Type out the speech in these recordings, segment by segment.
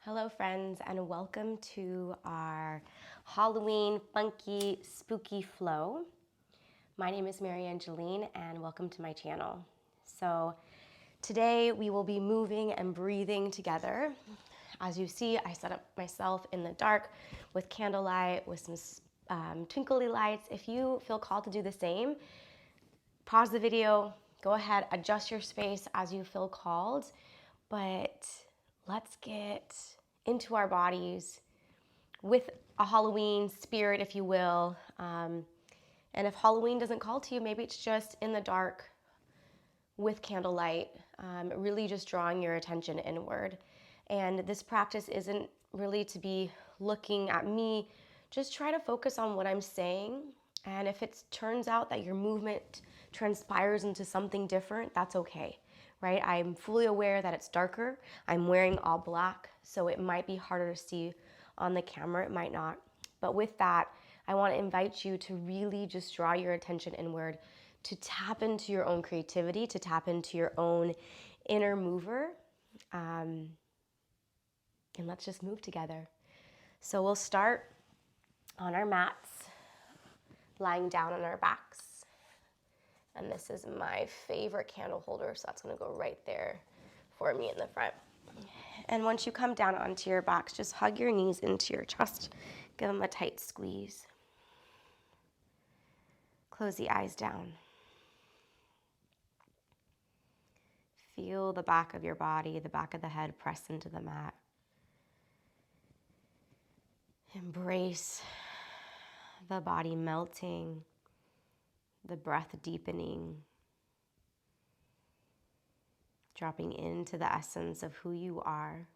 Hello friends, and welcome to our Halloween funky spooky flow. My name is MaryAnngeline and welcome to my channel. So today we will be moving and breathing together. As you see, I set up myself in the dark with candlelight, with some twinkly lights. If you feel called to do the same, pause the video, go ahead, adjust your space as you feel called, but let's get into our bodies with a Halloween spirit, if you will. And if Halloween doesn't call to you, maybe it's just in the dark with candlelight, really just drawing your attention inward. And this practice isn't really to be looking at me, just try to focus on what I'm saying. And if it turns out that your movement transpires into something different, that's okay, right? I'm fully aware that it's darker. I'm wearing all black, so it might be harder to see on the camera, it might not. But with that, I want to invite you to really just draw your attention inward, to tap into your own creativity, to tap into your own inner mover. And let's just move together. So we'll start on our mats, lying down on our backs. And this is my favorite candle holder, so that's gonna go right there for me in the front. And once you come down onto your backs, just hug your knees into your chest. Give them a tight squeeze. Close the eyes down. Feel the back of your body, the back of the head press into the mat. Embrace the body melting, the breath deepening, dropping into the essence of who you are.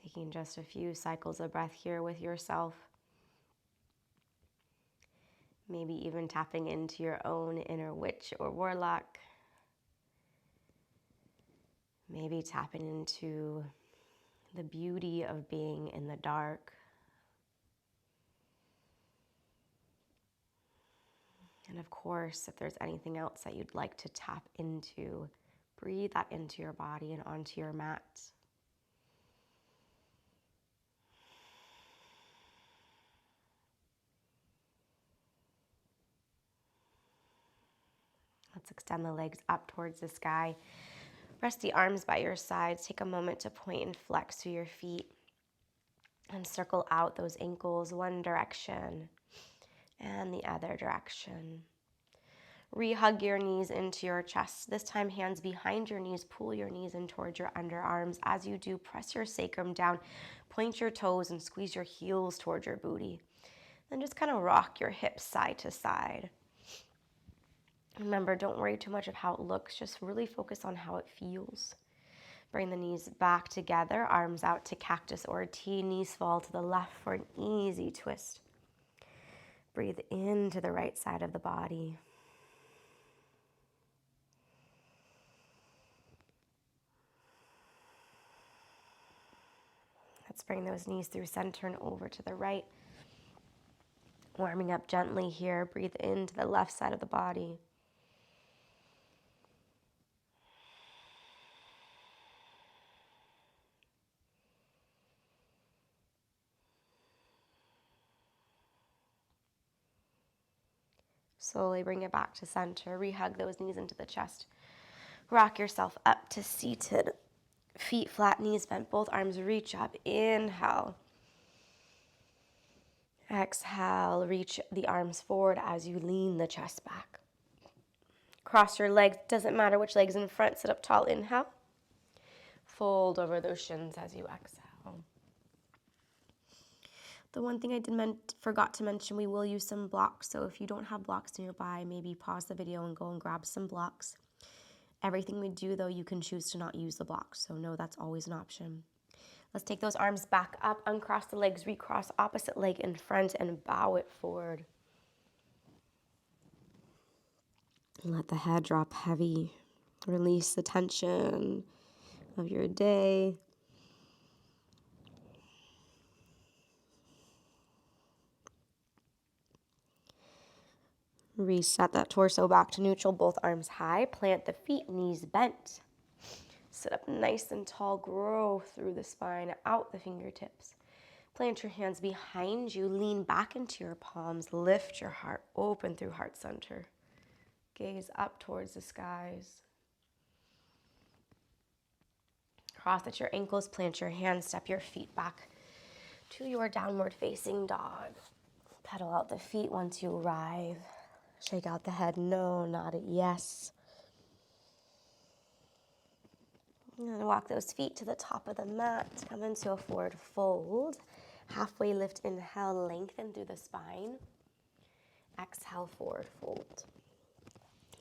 Taking just a few cycles of breath here with yourself. Maybe even tapping into your own inner witch or warlock. Maybe tapping into the beauty of being in the dark. And of course, if there's anything else that you'd like to tap into, breathe that into your body and onto your mat. Let's extend the legs up towards the sky. Rest the arms by your sides. Take a moment to point and flex through your feet and circle out those ankles one direction and the other direction. Re-hug your knees into your chest. This time, hands behind your knees. Pull your knees in towards your underarms. As you do, press your sacrum down. Point your toes and squeeze your heels towards your booty. Then just kind of rock your hips side to side. Remember, don't worry too much of how it looks. Just really focus on how it feels. Bring the knees back together, arms out to cactus or T. Knees fall to the left for an easy twist. Breathe into the right side of the body. Let's bring those knees through center and over to the right. Warming up gently here. Breathe into the left side of the body. Slowly bring it back to center. Re-hug those knees into the chest. Rock yourself up to seated. Feet flat, knees bent, both arms reach up. Inhale. Exhale, reach the arms forward as you lean the chest back. Cross your legs, doesn't matter which leg's in front, sit up tall, inhale. Fold over those shins as you exhale. The one thing I forgot to mention, we will use some blocks, so if you don't have blocks nearby, maybe pause the video and go and grab some blocks. Everything we do, though, you can choose to not use the blocks, so no, that's always an option. Let's take those arms back up, uncross the legs, recross opposite leg in front, and bow it forward. Let the head drop heavy. Release the tension of your day. Reset that torso back to neutral, both arms high. Plant the feet, knees bent. Sit up nice and tall, grow through the spine, out the fingertips. Plant your hands behind you, lean back into your palms, lift your heart, open through heart center. Gaze up towards the skies. Cross at your ankles, plant your hands, step your feet back to your downward facing dog. Pedal out the feet once you arrive. Shake out the head, no, nod it, yes. And walk those feet to the top of the mat. Come into a forward fold. Halfway lift, inhale, lengthen through the spine. Exhale, forward fold.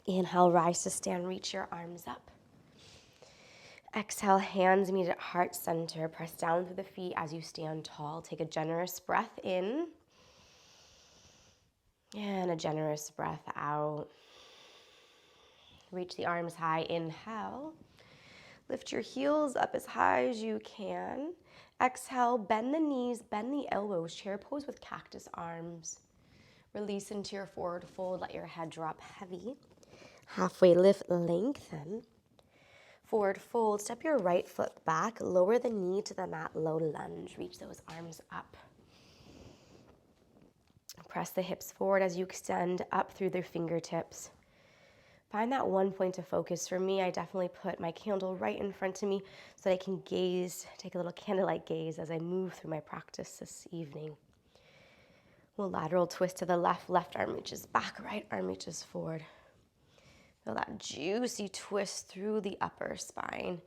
Inhale, rise to stand, reach your arms up. Exhale, hands meet at heart center. Press down through the feet as you stand tall. Take a generous breath in. And a generous breath out. Reach the arms high, inhale. Lift your heels up as high as you can. Exhale, bend the knees, bend the elbows, chair pose with cactus arms. Release into your forward fold, let your head drop heavy. Halfway lift, lengthen. Forward fold, step your right foot back, lower the knee to the mat, low lunge. Reach those arms up. Press the hips forward as you extend up through their fingertips. Find that one point of focus. For me, I definitely put my candle right in front of me so that I can gaze, take a little candlelight gaze as I move through my practice this evening. We'll lateral twist to the left, left arm reaches back, right arm reaches forward. Feel that juicy twist through the upper spine,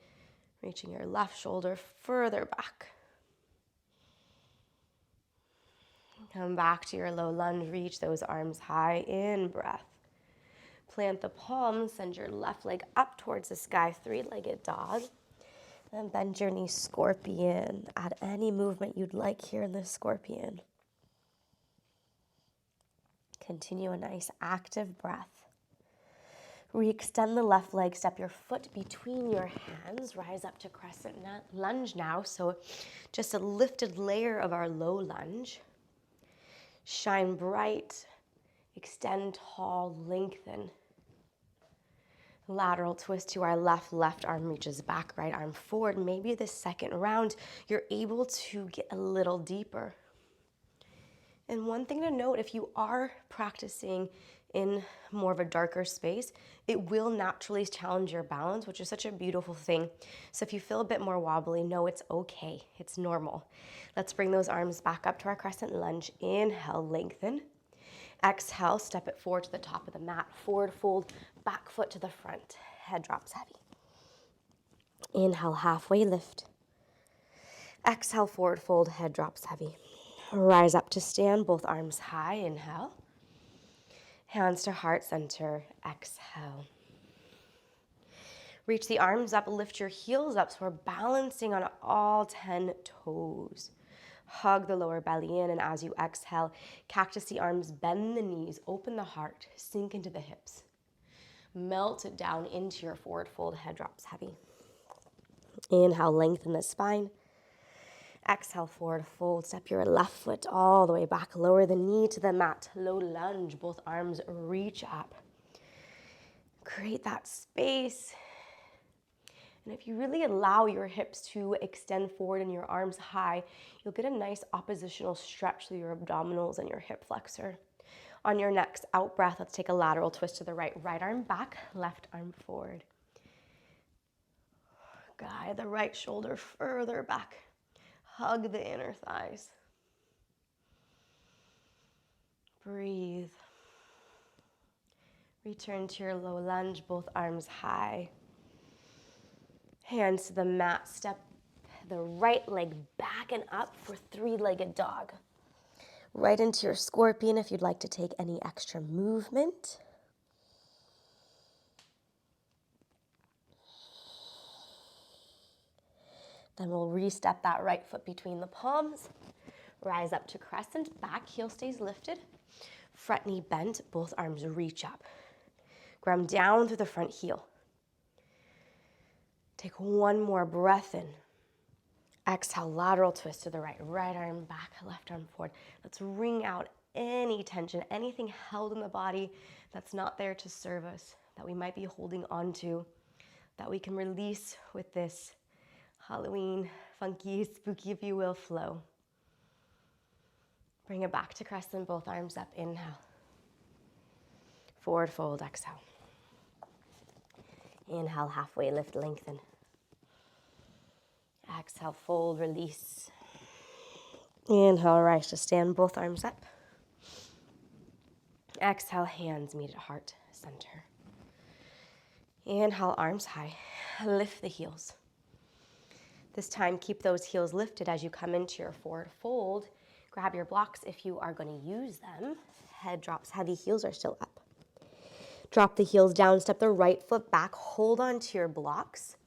reaching your left shoulder further back. Come back to your low lunge, reach those arms high, in breath. Plant the palms, send your left leg up towards the sky, three-legged dog. And bend your knees, scorpion. Add any movement you'd like here in this scorpion. Continue a nice active breath. Re-extend the left leg, step your foot between your hands, rise up to crescent lunge now. So just a lifted layer of our low lunge. Shine bright, extend tall, lengthen. Lateral twist to our left, left arm reaches back, right arm forward. Maybe the second round, you're able to get a little deeper. And one thing to note, if you are practicing in more of a darker space, it will naturally challenge your balance, which is such a beautiful thing. So if you feel a bit more wobbly, know it's okay. It's normal. Let's bring those arms back up to our crescent lunge. Inhale, lengthen. Exhale, step it forward to the top of the mat. Forward fold, back foot to the front. Head drops heavy. Inhale, halfway lift. Exhale, forward fold, head drops heavy. Rise up to stand, both arms high. Inhale. Hands to heart center. Exhale. Reach the arms up, lift your heels up so we're balancing on all 10 toes. Hug the lower belly in, and as you exhale, cactus the arms, bend the knees, open the heart, sink into the hips. Melt it down into your forward fold, head drops heavy. Inhale, lengthen the spine. Exhale, forward fold, step your left foot all the way back, lower the knee to the mat, low lunge, both arms reach up. Create that space. And if you really allow your hips to extend forward and your arms high, you'll get a nice oppositional stretch through your abdominals and your hip flexor. On your next out breath, let's take a lateral twist to the right. Right arm back, left arm forward. Guide the right shoulder further back. Hug the inner thighs. Breathe. Return to your low lunge, both arms high. Hands to the mat, step the right leg back and up for three-legged dog. Right into your scorpion if you'd like to take any extra movement. Then we'll re-step that right foot between the palms. Rise up to crescent, back heel stays lifted. Front knee bent, both arms reach up. Ground down through the front heel. Take one more breath in. Exhale, lateral twist to the right. Right arm back, left arm forward. Let's wring out any tension, anything held in the body that's not there to serve us, that we might be holding on to, that we can release with this Halloween, funky, spooky, if you will, flow. Bring it back to crescent, both arms up, inhale. Forward fold, exhale. Inhale, halfway lift, lengthen. Exhale, fold, release. Inhale, rise to stand, both arms up. Exhale, hands meet at heart, center. Inhale, arms high, lift the heels. This time, keep those heels lifted as you come into your forward fold. Grab your blocks if you are going to use them. Head drops heavy, heels are still up. Drop the heels down, step the right foot back, hold on to your blocks.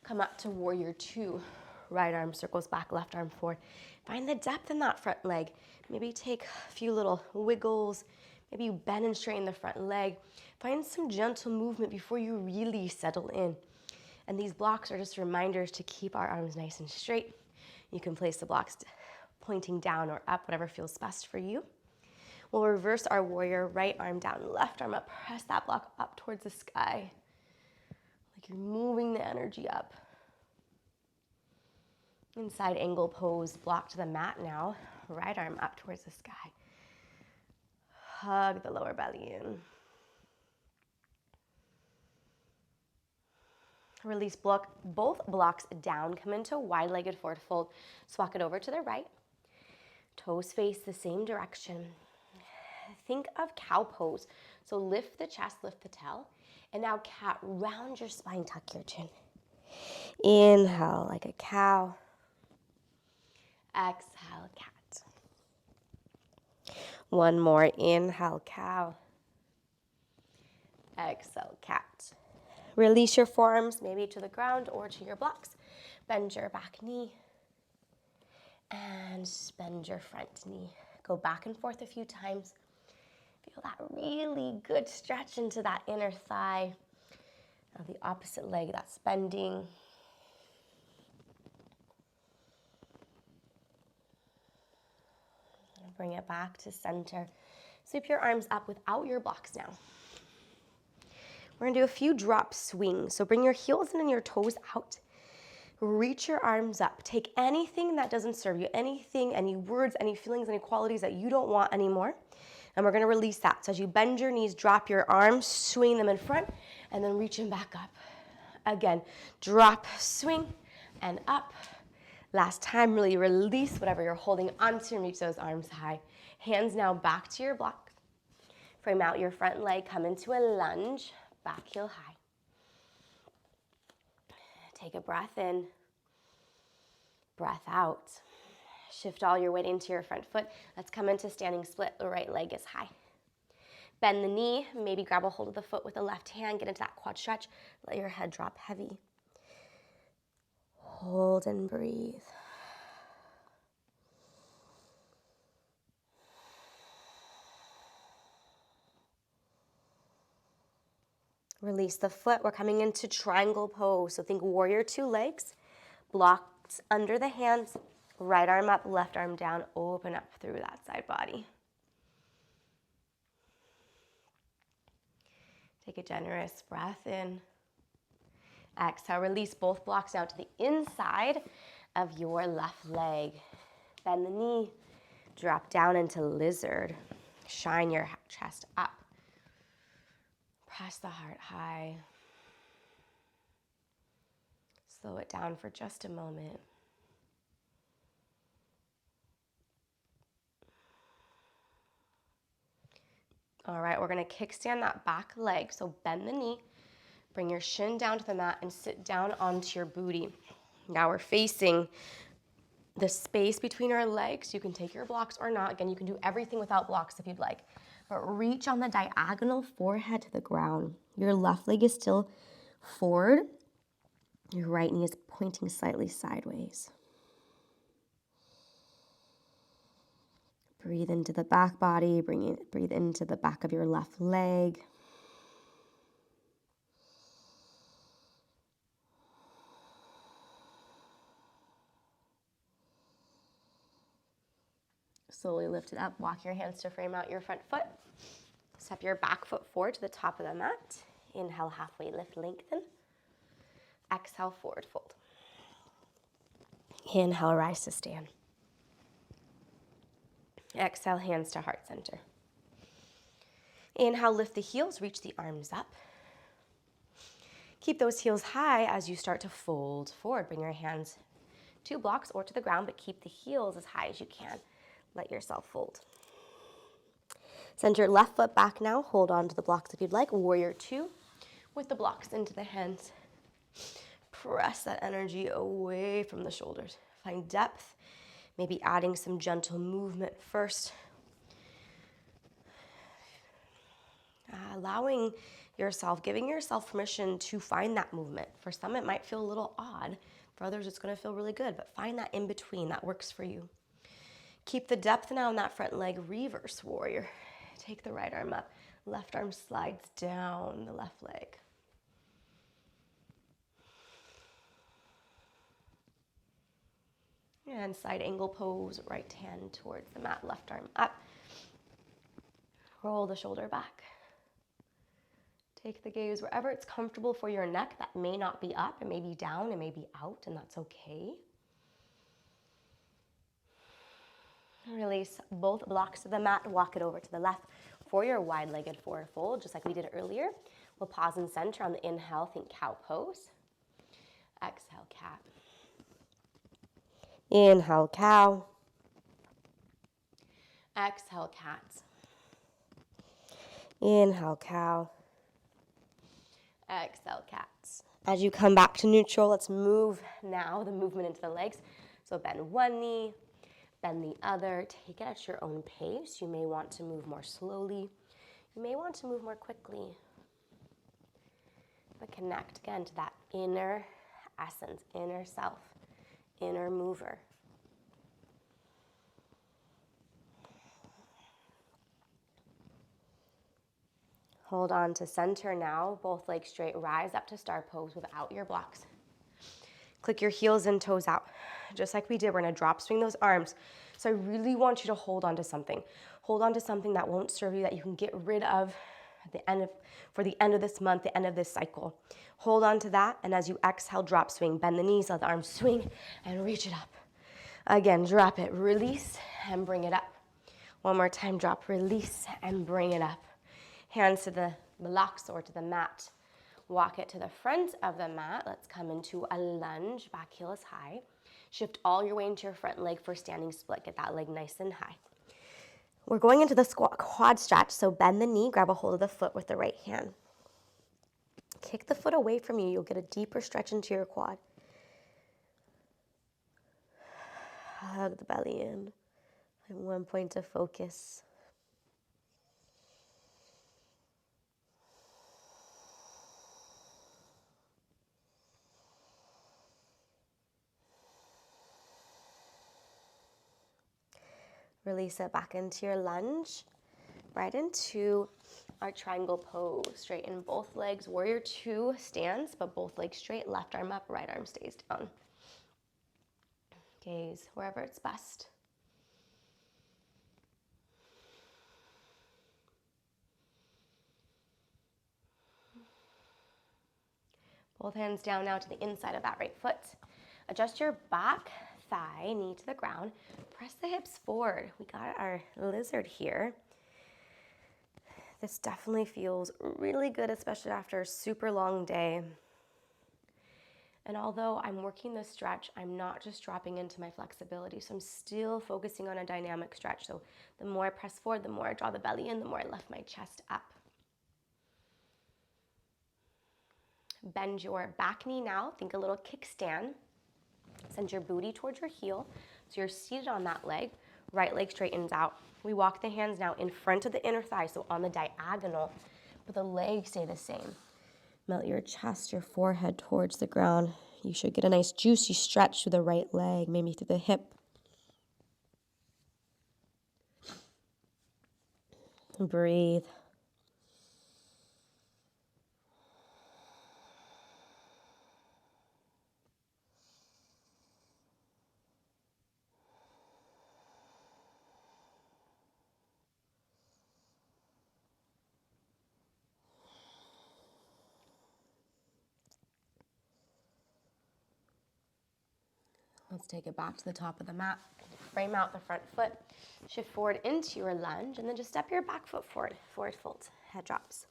Come up to warrior two. Right arm circles back, left arm forward. Find the depth in that front leg. Maybe take a few little wiggles. Maybe you bend and straighten the front leg. Find some gentle movement before you really settle in. And these blocks are just reminders to keep our arms nice and straight. You can place the blocks pointing down or up, whatever feels best for you. We'll reverse our warrior, right arm down, left arm up. Press that block up towards the sky. Like you're moving the energy up. Inside angle pose, block to the mat now. Right arm up towards the sky. Hug the lower belly in. Release both blocks down. Come into wide-legged forward fold. Swap it over to the right. Toes face the same direction. Think of cow pose. So lift the chest, lift the tail. And now cat, round your spine, tuck your chin. Inhale like a cow. Exhale, cat. One more. Inhale, cow. Exhale, cat. Release your forearms, maybe to the ground or to your blocks. Bend your back knee. And bend your front knee. Go back and forth a few times. Feel that really good stretch into that inner thigh. Now the opposite leg that's bending. Bring it back to center. Sweep your arms up without your blocks now. We're gonna do a few drop swings. So bring your heels in and your toes out. Reach your arms up. Take anything that doesn't serve you, anything, any words, any feelings, any qualities that you don't want anymore. And we're gonna release that. So as you bend your knees, drop your arms, swing them in front, and then reach them back up. Again, drop, swing, and up. Last time, really release whatever you're holding onto and reach those arms high. Hands now back to your block. Frame out your front leg, come into a lunge, back heel high. Take a breath in, breath out. Shift all your weight into your front foot. Let's come into standing split. The right leg is high. Bend the knee, maybe grab a hold of the foot with the left hand, get into that quad stretch. Let your head drop heavy. Hold and breathe. Release the foot. We're coming into triangle pose. So think warrior two legs, blocks under the hands, right arm up, left arm down, open up through that side body. Take a generous breath in. Exhale, release both blocks down to the inside of your left leg. Bend the knee, drop down into lizard. Shine your chest up. Press the heart high. Slow it down for just a moment. All right, we're gonna kickstand that back leg. So bend the knee, bring your shin down to the mat and sit down onto your booty. Now we're facing the space between our legs. You can take your blocks or not. Again, you can do everything without blocks if you'd like. But reach on the diagonal, forehead to the ground. Your left leg is still forward. Your right knee is pointing slightly sideways. Breathe into the back body. Breathe into the back of your left leg. Slowly lift it up. Walk your hands to frame out your front foot. Step your back foot forward to the top of the mat. Inhale, halfway lift, lengthen. Exhale, forward fold. Inhale, rise to stand. Exhale, hands to heart center. Inhale, lift the heels, reach the arms up. Keep those heels high as you start to fold forward. Bring your hands to blocks or to the ground, but keep the heels as high as you can. Let yourself fold. Send your left foot back now. Hold on to the blocks if you'd like. Warrior two with the blocks into the hands. Press that energy away from the shoulders. Find depth, maybe adding some gentle movement first. Allowing yourself, giving yourself permission to find that movement. For some, it might feel a little odd. For others, it's going to feel really good, but find that in between that works for you. Keep the depth now in that front leg, reverse warrior. Take the right arm up, left arm slides down the left leg. And side angle pose, right hand towards the mat, left arm up. Roll the shoulder back. Take the gaze wherever it's comfortable for your neck. That may not be up, it may be down, it may be out, and that's okay. Release both blocks to the mat, walk it over to the left for your wide-legged forward fold, just like we did earlier. We'll pause and center on the inhale, think cow pose. Exhale, cat. Inhale, cow. Exhale, cat. Inhale, cow. Exhale, cat. As you come back to neutral, let's move now the movement into the legs. So bend one knee, bend the other. Take it at your own pace. You may want to move more slowly. You may want to move more quickly. But connect again to that inner essence, inner self, inner mover. Hold on to center now. Both legs straight. Rise up to star pose without your blocks. Click your heels and toes out. Just like we did, we're going to drop swing those arms. So I really want you to hold on to something. Hold on to something that won't serve you, that you can get rid of at the end of, for the end of this month, the end of this cycle. Hold on to that, and as you exhale, drop swing. Bend the knees, let the arms swing, and reach it up. Again, drop it, release, and bring it up. One more time, drop, release, and bring it up. Hands to the blocks or to the mat. Walk it to the front of the mat. Let's come into a lunge. Back heel is high. Shift all your weight into your front leg for standing split. Get that leg nice and high. We're going into the squat quad stretch, so bend the knee, grab a hold of the foot with the right hand. Kick the foot away from you. You'll get a deeper stretch into your quad. Hug the belly in. Find one point of focus. Release it back into your lunge, right into our triangle pose. Straighten both legs. Warrior two stands, but both legs straight. Left arm up, right arm stays down. Gaze wherever it's best. Both hands down now to the inside of that right foot. Adjust your back thigh, knee to the ground. Press the hips forward. We got our lizard here. This definitely feels really good, especially after a super long day. And although I'm working this stretch, I'm not just dropping into my flexibility. So I'm still focusing on a dynamic stretch. So the more I press forward, the more I draw the belly in, the more I lift my chest up. Bend your back knee now. Think a little kickstand. Send your booty towards your heel. So you're seated on that leg. Right leg straightens out. We walk the hands now in front of the inner thigh, so on the diagonal, but the legs stay the same. Melt your chest, your forehead towards the ground. You should get a nice juicy stretch through the right leg, maybe through the hip. Breathe. Let's take it back to the top of the mat. Frame out the front foot. Shift forward into your lunge, and then just step your back foot forward. Forward fold, head drops.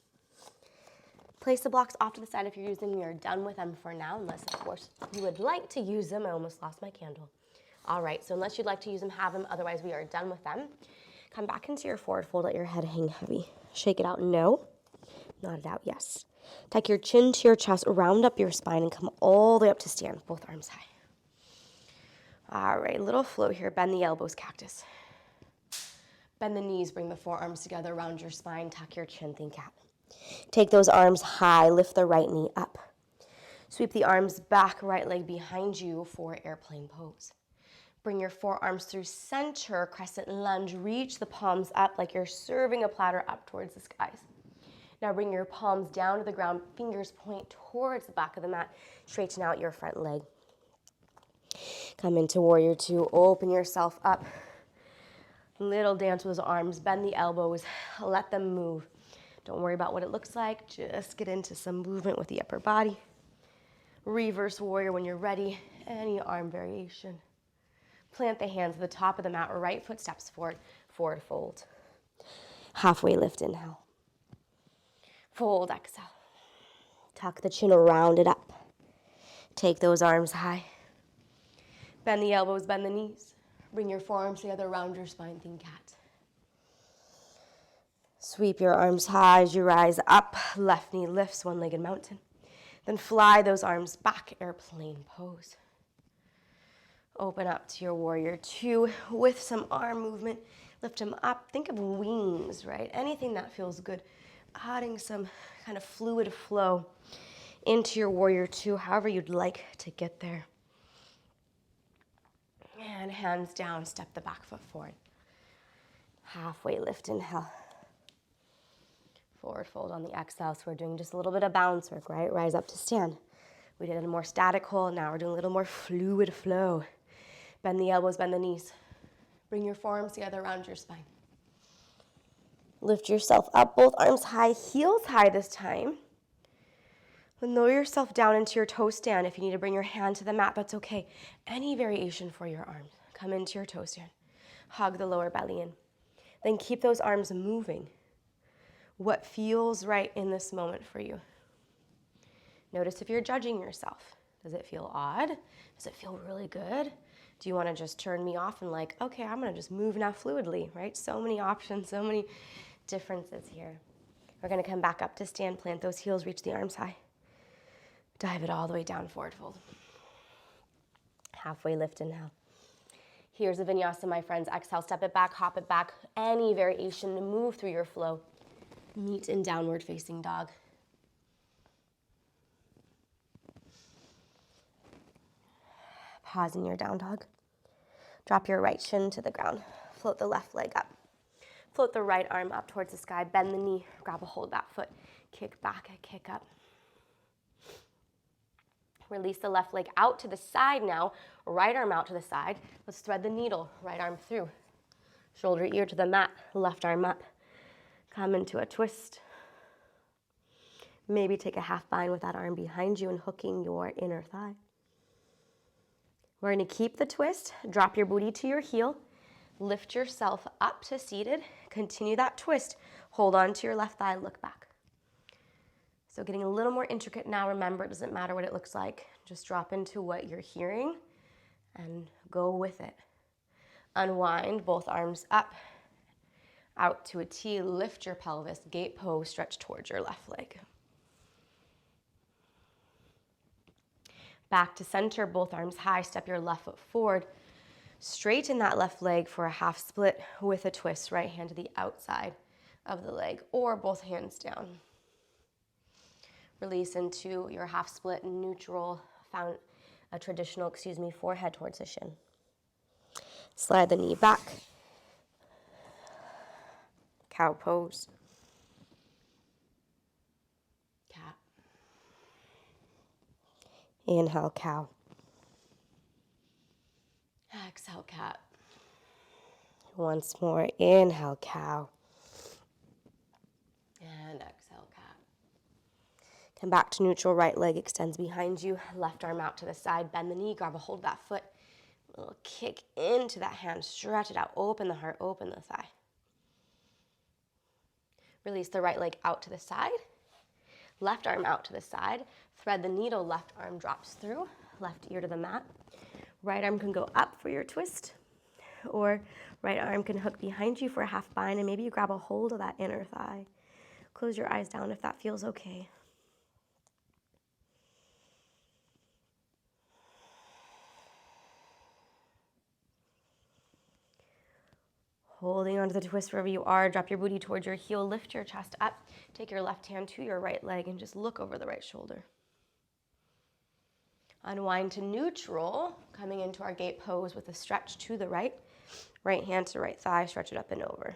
Place the blocks off to the side if you're using them. You're done with them for now, unless, of course, you would like to use them. I almost lost my candle. All right, so unless you'd like to use them, have them. Otherwise, we are done with them. Come back into your forward fold. Let your head hang heavy. Shake it out, no. Nod it out, yes. Tuck your chin to your chest, round up your spine, and come all the way up to stand, both arms high. All right, little flow here. Bend the elbows, cactus. Bend the knees, bring the forearms together, round your spine, tuck your chin, think cat. Take those arms high, lift the right knee up. Sweep the arms back, right leg behind you for airplane pose. Bring your forearms through center, crescent lunge. Reach the palms up like you're serving a platter up towards the skies. Now bring your palms down to the ground, fingers point towards the back of the mat. Straighten out your front leg. Come into warrior two, open yourself up. Little dance with those arms, bend the elbows, let them move. Don't worry about what it looks like, just get into some movement with the upper body. Reverse warrior when you're ready, any arm variation. Plant the hands at the top of the mat, right foot steps forward, forward fold. Halfway lift, inhale. Fold, exhale. Tuck the chin, round it up. Take those arms high. Bend the elbows, bend the knees. Bring your forearms together, round your spine, think cat. Sweep your arms high as you rise up. Left knee lifts, one-legged mountain. Then fly those arms back, airplane pose. Open up to your warrior two with some arm movement. Lift them up. Think of wings, right? Anything that feels good. Adding some kind of fluid flow into your warrior two, however you'd like to get there. And hands down, step the back foot forward. Halfway lift, inhale. Forward fold on the exhale. So we're doing just a little bit of bounce work, right? Rise up to stand. We did a more static hold. Now we're doing a little more fluid flow. Bend the elbows, bend the knees. Bring your forearms together around your spine. Lift yourself up, both arms high, heels high this time. Then lower yourself down into your toe stand. If you need to bring your hand to the mat, that's okay. Any variation for your arms. Come into your toe stand. Hug the lower belly in. Then keep those arms moving. What feels right in this moment for you? Notice if you're judging yourself. Does it feel odd? Does it feel really good? Do you want to just turn me off and like, okay, I'm going to just move now fluidly, right? So many options, so many differences here. We're going to come back up to stand, plant those heels, reach the arms high. Dive it all the way down, forward fold. Halfway lift, inhale. Here's a vinyasa, my friends. Exhale, step it back, hop it back. Any variation to move through your flow. Meet in downward facing dog. Pause in your down dog. Drop your right shin to the ground. Float the left leg up. Float the right arm up towards the sky. Bend the knee. Grab a hold of that foot. Kick back, kick up. Release the left leg out to the side now. Right arm out to the side. Let's thread the needle. Right arm through. Shoulder ear to the mat. Left arm up. Come into a twist. Maybe take a half bind with that arm behind you and hooking your inner thigh. We're going to keep the twist. Drop your booty to your heel. Lift yourself up to seated. Continue that twist. Hold on to your left thigh. Look back. So getting a little more intricate now. Remember, it doesn't matter what it looks like. Just drop into what you're hearing and go with it. Unwind, both arms up, out to a T. Lift your pelvis, gate pose, stretch towards your left leg. Back to center, both arms high. Step your left foot forward. Straighten that left leg for a half split with a twist. Right hand to the outside of the leg or both hands down. Release into your half split neutral, found a traditional, forehead towards the shin. Slide the knee back. Cow pose. Cat. Inhale, cow. Exhale, cat. Once more, inhale, cow. And exhale, cat. Come back to neutral, right leg extends behind you. Left arm out to the side, bend the knee, grab a hold of that foot. A little kick into that hand, stretch it out, open the heart, open the thigh. Release the right leg out to the side, left arm out to the side, thread the needle, left arm drops through, left ear to the mat. Right arm can go up for your twist, or right arm can hook behind you for a half bind, and maybe you grab a hold of that inner thigh. Close your eyes down if that feels okay. Holding onto the twist wherever you are, drop your booty towards your heel, lift your chest up, take your left hand to your right leg and just look over the right shoulder. Unwind to neutral, coming into our gate pose with a stretch to the right. Right hand to right thigh, stretch it up and over.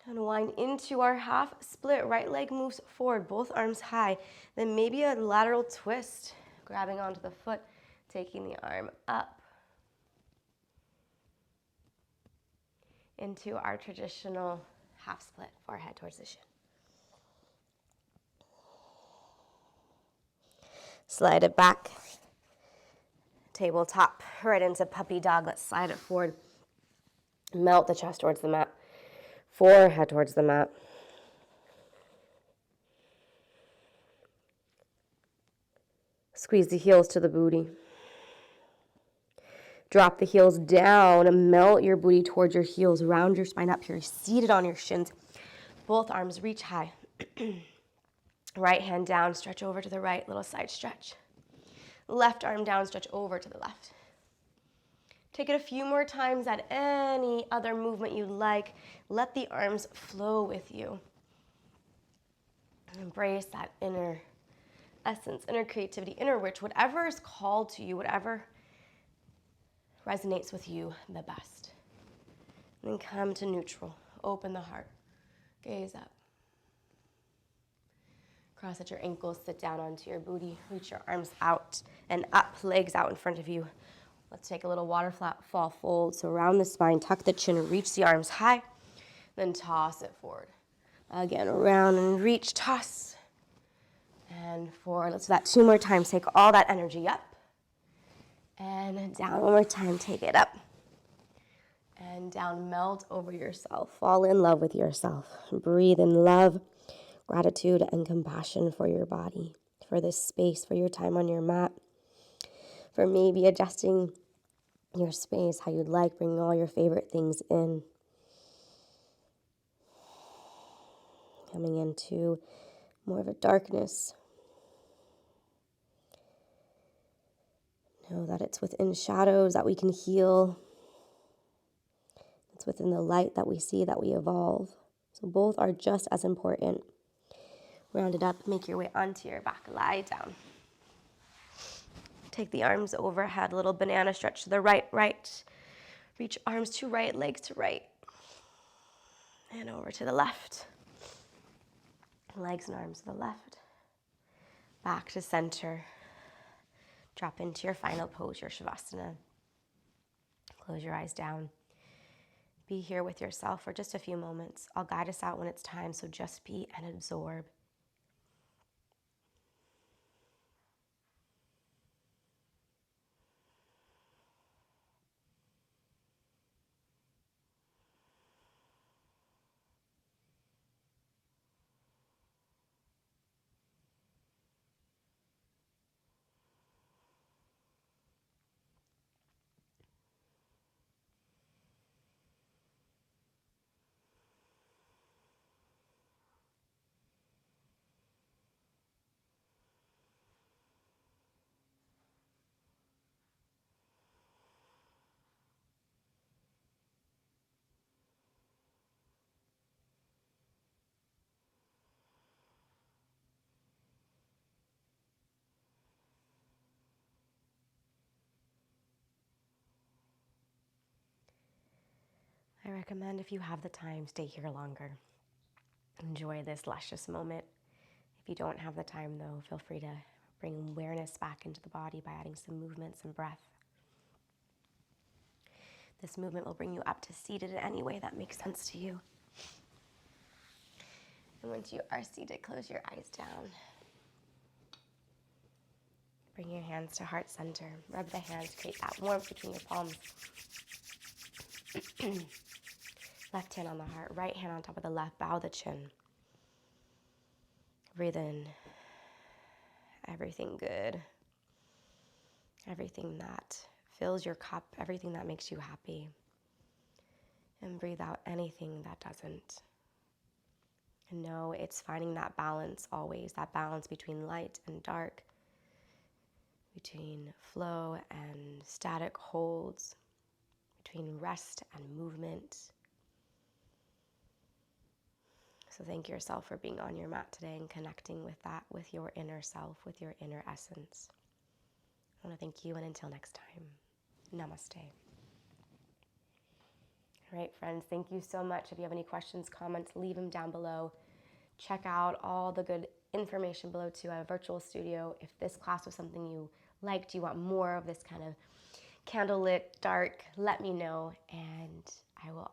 Unwind into our half split. Right leg moves forward, both arms high. Then maybe a lateral twist, grabbing onto the foot, taking the arm up into our traditional half split, forehead towards the shin. Slide it back. Tabletop, right into puppy dog. Let's slide it forward. Melt the chest towards the mat. Forehead towards the mat. Squeeze the heels to the booty. Drop the heels down. Melt your booty towards your heels. Round your spine up here. Seated on your shins. Both arms reach high. Right hand down. Stretch over to the right. Little side stretch. Left arm down. Stretch over to the left. Take it a few more times at any other movement you like. Let the arms flow with you. Embrace that inner essence, inner creativity, inner witch, whatever is called to you, whatever resonates with you the best. And then come to neutral. Open the heart. Gaze up. Cross at your ankles, sit down onto your booty. Reach your arms out and up, legs out in front of you. Let's take a little waterfall fold. So round the spine, tuck the chin, reach the arms high, then toss it forward. Again, around and reach, toss, and forward. Let's do that 2 more times. Take all that energy up, and down. 1 more time, take it up, and down. Melt over yourself. Fall in love with yourself. Breathe in love, gratitude, and compassion for your body, for this space, for your time on your mat, for maybe adjusting your space how you'd like, bringing all your favorite things in. Coming into more of a darkness. Know that it's within shadows that we can heal. It's within the light that we see that we evolve. So both are just as important. Round it up, make your way onto your back, lie down. Take the arms overhead, little banana stretch to the right. Reach arms to right, legs to right. And over to the left. Legs and arms to the left. Back to center. Drop into your final pose, your Shavasana. Close your eyes down. Be here with yourself for just a few moments. I'll guide us out when it's time, so just be and absorb. I recommend if you have the time, stay here longer. Enjoy this luscious moment. If you don't have the time, though, feel free to bring awareness back into the body by adding some movement, some breath. This movement will bring you up to seated in any way that makes sense to you. And once you are seated, close your eyes down. Bring your hands to heart center. Rub the hands, create that warmth between your palms. Left hand on the heart, right hand on top of the left. Bow the chin. Breathe in everything good. Everything that fills your cup, everything that makes you happy. And breathe out anything that doesn't. And know it's finding that balance always, that balance between light and dark, between flow and static holds, between rest and movement. So thank yourself for being on your mat today and connecting with that, with your inner self, with your inner essence. I want to thank you, and until next time, namaste. All right, friends, thank you so much. If you have any questions, comments, leave them down below. Check out all the good information below too. I have a virtual studio. If this class was something you liked, you want more of this kind of candlelit, dark, let me know, and I will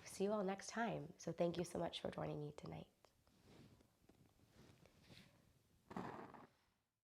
see you all next time. So thank you so much for joining me tonight.